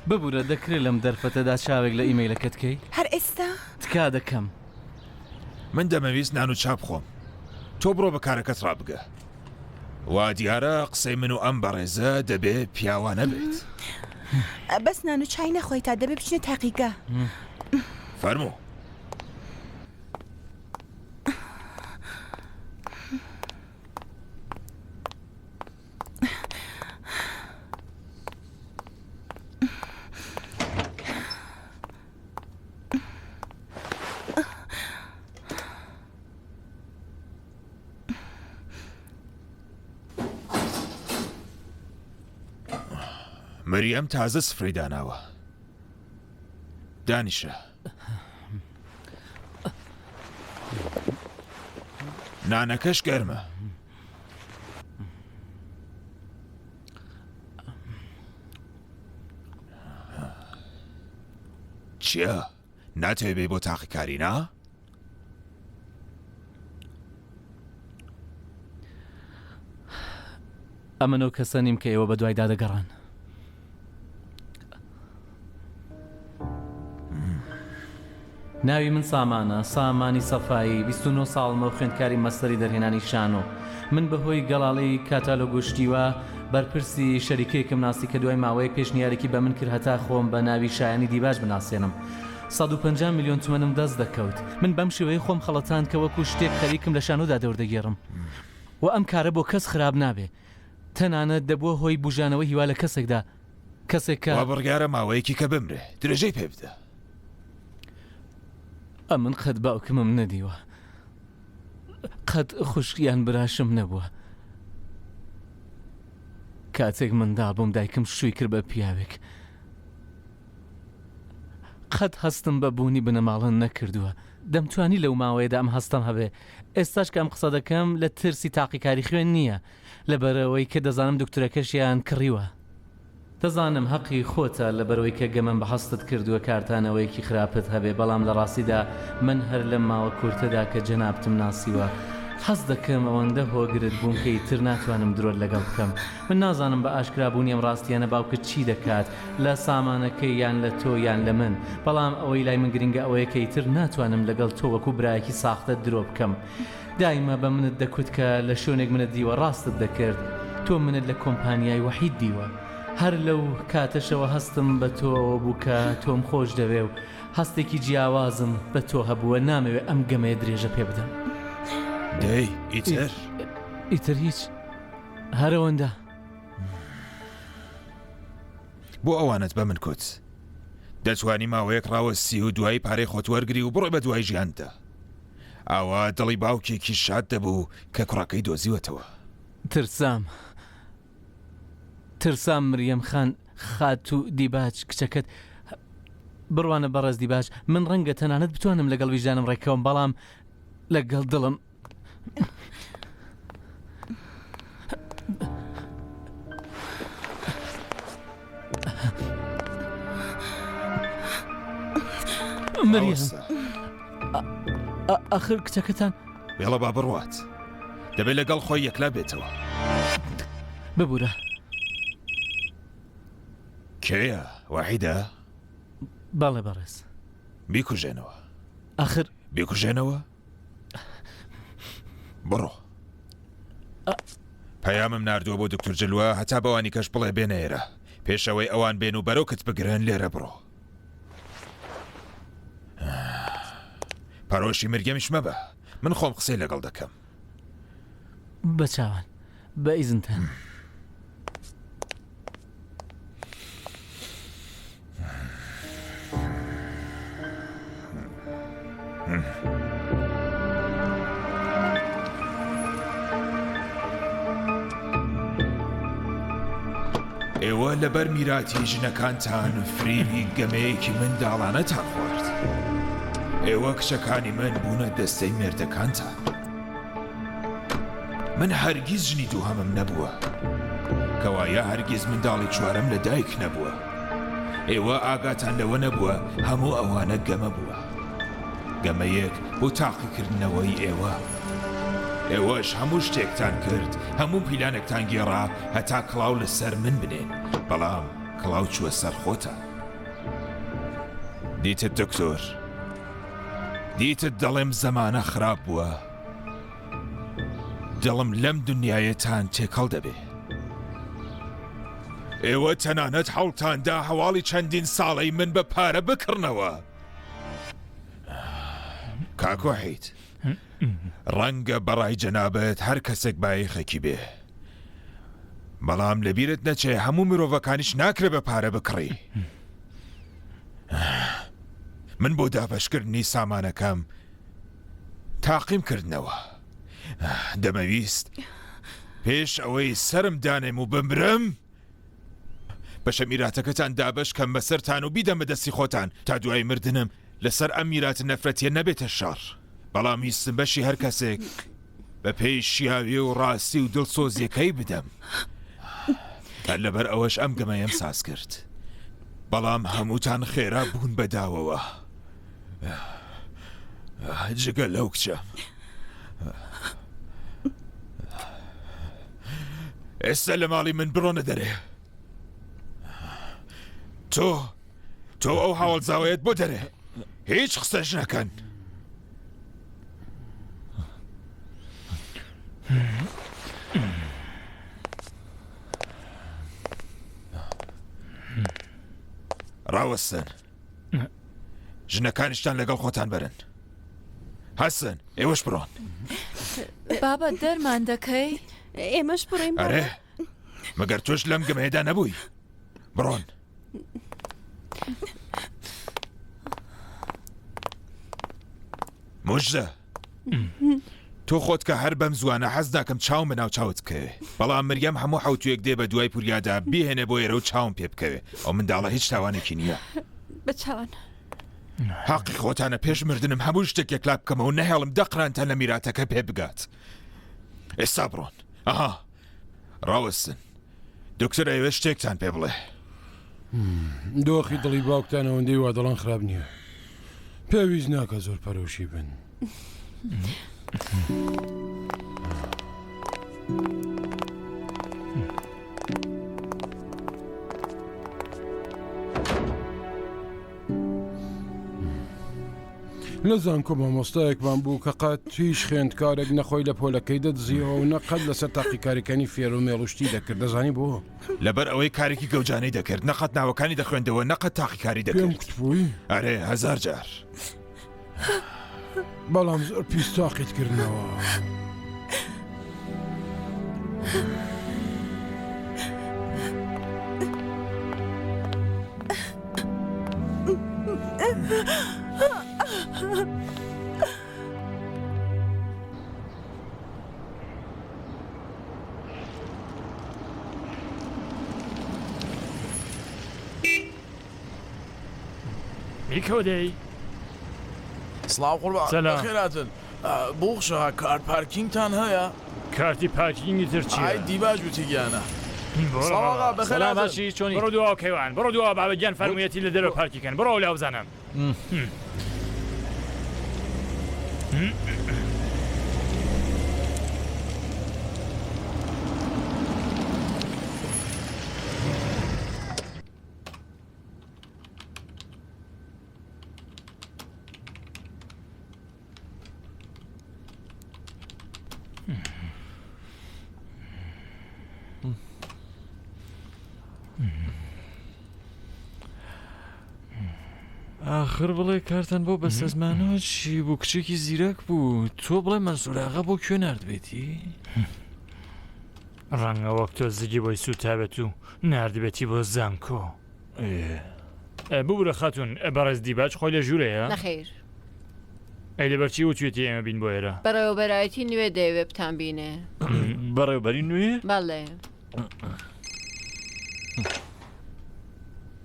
ببوورە دەکرێت لەم دەرفەتەدا چاوێک لە ئیمەیلەکەت کەی؟ هەر ئێستا؟ تکا دەکەم. من دەمەویست نان و چاپ خۆم. تۆ بڕۆ بە کارەکەت ڕابگە. وا دیارە قسەی من و ئەم بەڕێزە دەبێ پیاوانە بێت. بەس نان و چای نەخۆی تا دەبێ بچنە تاقیگە. فەرموو. مەریەم تازە سفرەی داناوە. دانیشە. نانەکەش گەرمە. چییە؟ ناتەوێت بێ بۆ تاقیکاری نا؟ ئەمەنەوە کەسە نیم کە ئێوە بە دوای دادەگەڕان. ناوی من سامانە، سامانی سەفایی، 29 ساڵمە و خوێندکاری مەستەری دەرهێنانی شانۆ. من بەهۆی گەڵاڵی کاتالۆ گۆشتیوە بەرپرسی شەریکەیەکم ناسی کە دوای ماوەیەک پێشنیارێکی بە من کرد هەتا خۆم بە ناوی شایانی دیباش بناسێنم. 150 میلیۆن تومەنم دەست دەکەوت. من بەم شێوەیە خۆم خەڵەتان کە وەکو شتێک خەریکم لە شانۆدا دەوردەگێڕم. و ئەم کارە بۆ کەس خراپ نابێ. تەنانەت دەبووە هۆی بژانەوەی هیوا لە کەسێکدا. کەسێک کە وا بڕیارە ماوەیەکی کە بمرێ درێژەی پێ بدە. ئەمن قەت باوکمم نەدیوە. قەت خوشکیان براشم نەبووە. کاتێک منداڵ بووم دایکم شووی کرد بە پیاوێک. قەت هەستم بە بوونی بنەماڵن نەکردووە. دەمتوانی لەو ماوەیەدا ئەم هەستم هەبێ. ئێستاش کە ئەم قسە دەکەم لە ترسی تاقیکاری خوێن نییە لەبەرەوەی کە دەزانم دکتۆرەکەشیان کڕیوە. دەزانم حەقی خۆتە لەبەرەوەی کە گەمەم بە هەستت کردووە کارتانەوەیەکی خراپت هەبێ بەڵام لە ڕاستیدا من هەر لەم ماوە کورتەدا کە جەنابتم ناسیوە حەز دەکەم ئەوەندە هۆگرت بووم کە ئیتر ناتوانم درۆت لەگەڵ بکەم. من نازانم بە ئاشکرابوونی ئەم ڕاستیانە باوکت چی دەکات لە سامانەکەی یان لە تۆ یان لە من، بەڵام ئەوەی لای من گرنگە ئەوەیە کە ئیتر ناتوانم لەگەڵ تۆ وەکو برایەکی ساختە درۆ بکەم. دایمە بە منت دەکوت کە لە شوێنێک منت دیوە ڕاستت دەکرد. تۆ منت لە کۆمپانیای وەحید دیوە. هەر لەو کاتەشەوە هەستم بە تۆەوە بوو کە تۆم خۆش دەوێ و هەستێکی جیاوازم بە تۆ هەبووە نامەوێت ئەم گەمەیە درێژە پێ بدەم. دەی ئیتر؟ ئیتر هیچ هەرەوەندا. بۆ ئەوانت بە من کوت دەتوانی ماوەیەک ڕاوەستی و دوای پارەی خۆت وەرگری و بڕۆی بە دوای ژیاندا. ئاوا دڵی باوکێکی شاد دەبوو کە کوڕەکەی دۆزیوەتەوە. ترسام مریەم خان خات و دیباج کچەکەت بڕوانە بەڕێز دیباج من ڕەنگە تەنانەت بتوانم لەگەڵ ویژانم ڕێکەوم بەڵام لەگەڵ دڵم مریەم ئاخر کچەکەتان بێڵە با بڕوات دەبێت لەگەڵ خۆی یەکلا بێتەوە. ببوورە کێیە؟ واحیدە؟ بەڵێ بەڕێز. بیکوژێنەوە. ئاخر بیکوژێنەوە؟ بڕۆ. پەیامم ناردووە بۆ دکتۆر جلووە هەتا بەوانی کەش بڵێ بێنە ئێرە پێشەوەی ئەوان بێن و بەرەوکت بگرن لێرە بڕۆ. پەرۆشی مریەمیش مەبە من خۆم قسەی لەگەڵ دەکەم. بە چاوان بە ئیزنتان. ئێوە لەبەر میراتی ژنەکانتان فریمی گەمەیەکی منداڵانەتان خوارد. ئێوە کچەکانی من بوونە دەستەی مێردەکانتان. من هەرگیز ژنی دووهەمم نەبووە کەوایە هەرگیز منداڵی چوارەم لە دایک نەبووە ئێوە ئاگاتان لەوە نەبووە هەموو ئەوانە گەمە بووە گەمەیەک بۆ تاقیکردنەوەی ئێوەش هەموو شتێکتان کرد هەموو پیلانێکتان گێڕا هەتا کڵاو لەسەر من بنێن بەڵام کڵاو چووە سەر خۆتان دیتت دکتۆر دیتت دەڵێم زەمانە خراپ بووە دڵم لەم دنیایەتان تێکەڵ دەبێ ئێوە تەنانەت هەوڵتاندا هەواڵی چەندین ساڵەی من بە پارە بکڕنەوە کاکۆحیت ڕەنگە بەڕای جەنابەت هەر کەسێک بایەخێکی بێ بەڵام لەبیرت نەچێ هەموو مرۆڤەکانیش ناکرێ بە پارە بکڕی من بۆ دابەشکردنی سامانەکەم تاقیم کردنەوە دەمەویست پێش ئەوەی سرم دانێم و بمرم بەشە میراتەکەتان دابش کەم بەسەرتان و بیدەمە دەستی خۆتان تا دوای مردنم لەسەر ئەم میراتە نەفرەتیە نەبێتە شەڕ بەڵام ویستم بەشی هەر کەسێک بە پێی شیاوی و ڕاستی و دڵسۆزیەکەی بدەم لەبەر ئەوەش ئەم گەمەیەم ساز کرد بەڵام هەمووتان خێرا بوون بەداوەوە جگە لەو کچە ئێستا لە ماڵی من بڕۆنە دەرێ تۆ ئەو هاوڵزاوەیەت بۆ دەرێ هیچ قسەش نەکەن ڕاوەستن ژنەکانیشتان لەگەڵ خۆتان بەرن هەسن ئێوەش بڕۆن بابە دەرمان دەکەی؟ ئێمەش بڕێین ئەرێ مەگەر تۆش لەم گەمەیەدا نەبووی بڕۆن موژدە تۆ خۆت کە هەر بەم زوانە حەز ناکەم چاوم بەناو چاوت بکەوێ بەڵام مریەم هەموو حەوتویەک دێ بە دوای پوریادا بیهێنێ بۆ ئێرە و چاوم پێ بکەوێ ئەو منداڵە هیچ تاوانێکی نییە بە چاوان حەقی خۆتانە پێش مردنم هەموو شتێکێک لا بکەمەوە نەهێڵم دەقرانتان لە میراتەکە پێ بگات ئێستا بڕۆن ئەها ڕاوەستن دکتۆر ئەوێ شتێکتان پێ بڵێ دۆخی دڵی باوکتان ئەوەندەی وا دەڵان خراپ نییە پێویست ناکە زۆر پەرۆشی بن لە زانکۆ مامۆستایەکمان بوو کە قەت هیچ خوێندکارێک نەخۆی لە پۆلەکەی دەدزیەوە و نەقەت لەسەر تاقیکاریەکانی فێر و مێڵوشتی دەکرد دەزانی بۆ لەبەر ئەوەی کارێکی گەوجانەی دەکرد نەقەت ناوەکانی دەخوێندەوە نەقەت تاقیکاری پێم دەکرد کوتبووی ئەرێ هەزار جار بەڵام زۆر پیستاقیت کردنەوە میکۆدەی سڵاو قوربان سەلام. خێراتن بۆخشە کار پارکینگتان هەیە کارتی پارکینگی تر ئای چیە؟ دیباج و تیگیانە بڕۆ بەخێراتن. سەلامەشی چۆنی بڕۆ دووە کەیوان بڕۆ دووە بابەگیان فەرموویەتی لە دەرەوە پارکیکەن بڕۆ لە بزانم آخر بڵێ کارتان بۆ بەستە زمانەوە چی بوو کچێکی زیرەک بوو تۆ بڵێ مەسوولاغا بۆ کوێ نردبێتی؟ ڕەنگە وەک تۆ زگی بۆی سوتابێت و نردبێتی بۆ زانکۆ ببوورە خاتون بەڕێز دیباج خۆی لە ژوورەیە؟ نەخێر ئەی لەبەرچی وتوێتی ئێمە بین بۆ ئێرە بەڕێوەبەرایەتی نوێ دەیەوێ بتان بینێ بەڕێوەبەری نوێ؟ بەڵێ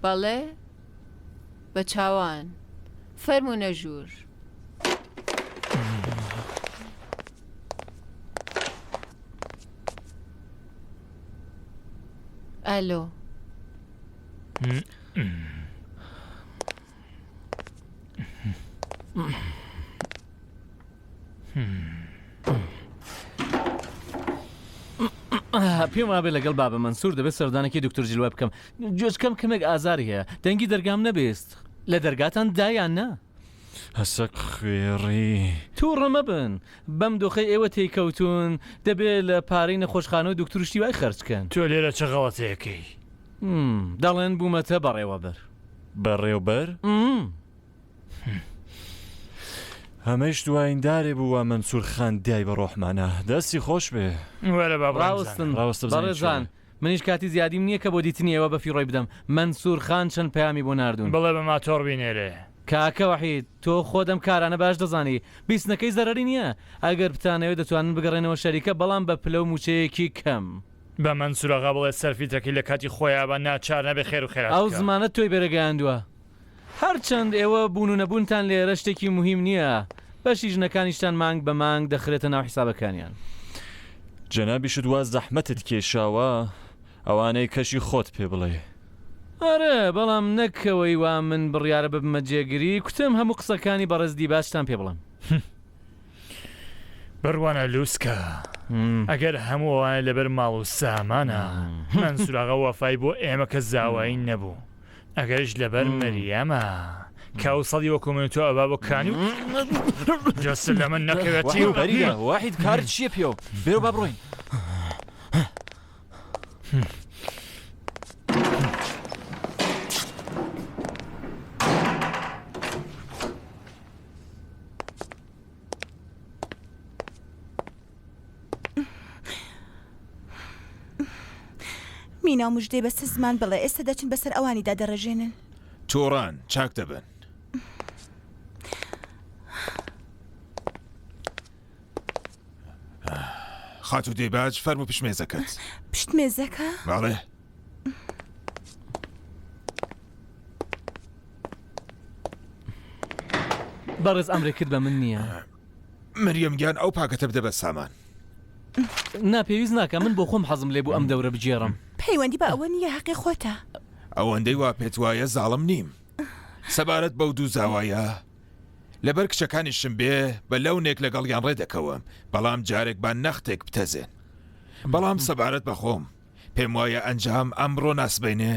بەڵێ بە چاوان فەرمونە ژوور ئەلۆ پێم وابێ لەگەڵ بابە مەنسوور دەبێت سەردانێکی دکتۆر جلوە بکەم جۆشکەم کەمێک ئازاری هەیە دەنگی دەرگام نەبێست لە دەرگاتان دایان نا هەسەک خوێڕی تووڕە مەبن بەم دۆخەی ئێوە تێکەوتون دەبێت لە پارەی نەخۆشخانە و دکتۆرشتی وای خەرجکەن تۆ لێرە چه غەڵەتەیەکەی دەڵێن بوومەتە بەڕێوەبەر بەڕێوبەر هەمەش دواییندارێ بووە مەنسوور خان دای بە ڕۆحمانە دەستی خۆش بێ وەرە ڕاوستن بەڕێزان منیش کاتی زیادیم نییە کە بۆ دیتنی ئێوە بەفی ڕۆی بدەم مەنسوور خان چەند پەیامی بۆ ناردوون بڵێ بە ماتۆڕ بینێرێ کاکە وەحید تۆ خۆدەم کارانە باش دەزانی بیستنەکەی زەرری نییە ئەگەر بتانەوە دەتوانن بگەڕێنەوە شەریکە بەڵام بە پلە و موچەیەکی کەم بە مەنسوورەغا بڵێ سەرفیتەکەی لە کاتی خۆیان بە ناچار نەبێ خێر و خێرات ئەو زمانە تۆی بێرەگەیاندووە هەرچەند ئێوە بوون و نەبوونتان لێرە شتێکی مهم نییە بەشی ژنەکانیشتان مانگ بە مانگ دەخرێتە ناو حیسابەکانیان جەنابیشت وا زەحمەتت کێشاوە ئەوانەی کەشی خۆت پێ بڵێ ئەرە بەڵام نەکەوەی وا من بڕیارە ببمە جێگیری کوتم هەموو قسەکانی بەڕێزدی باشتان پێ بڵم بڕوانە لووسکە ئەگەر هەموو ئەوانە لەبەر ماڵ و سامانە مەنسوورەغا وەفای بۆ ئێمە کە زاوایی نەبوو ئەگەرش لەبەر مەریەمە کاوسەڵی وەکو من تۆ ئەبا بۆ کانی و جەسل لە من نەکەوێتی و بەریە واحید کارت چییە پێوە بێرە با بڕۆین مینا موژدەی بەسە زمان بڵێ ئێستا دەچن بەسەر ئەوانیدا دەڕژێنن تۆڕان چاک دەبن خات و دێباج فەرمو پشمێزەکەت پشت مێزەکە؟ باڵێ بەڕێز ئەمرێ کرد بە من نییە مریەمگیان ئەو پاکەتە بدە بە سامان ناپێویست ناکە من بۆ خۆم حەزم لێ بوو ئەم دەورە بجێڕم پەیوەندی بە ئەوە نییە حەقی خۆتە ئەوەندەی وا پێت وایە زاڵم نیم سەبارەت بەو دوو زاوایە لەبەر کچەکانیشم بێ بە لەونێک لەگەڵیان ڕێ دەکەوم بەڵام جارێک بە نەختێک بتەزێن بەڵام سەبارەت بەخۆم پێم وایە ئەنجام ئەمڕۆ ناسبینێ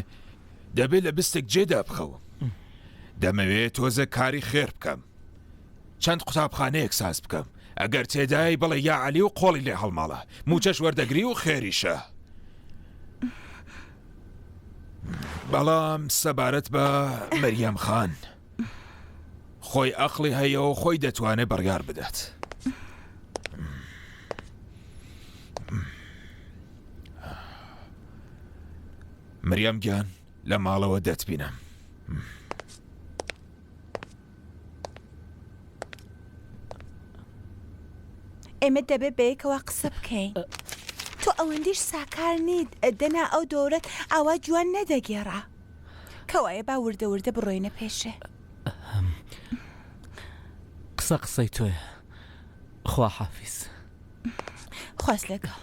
دەبێت لە بستێک جێدا بخەوم دەمەوێت تۆزە کاری خێر بکەم چەند قوتابخانەیەک ساز بکەم ئەگەر تێدای بڵێ یا عەلی و قۆڵی لێ هەڵماڵە موچەش وەردەگری و خێریشە بەڵام سەبارەت بە مەریەم خان خۆی ئەقلی هەیە و خۆی دەتوانێت بڕیار بدات مریەم گیان لە ماڵەوە دەتبینم ئێمە دەبێت بەیەکەوە قسە بکەین تۆ ئەوەندیش ساکار نیت دەنا ئەو دەورەت ئاوا جوان نەدەگێڕا کەوایە با وردە وردە بڕۆینە پێشێ قسە قسەی تۆیە خوا حافیز خواست لەگەڵ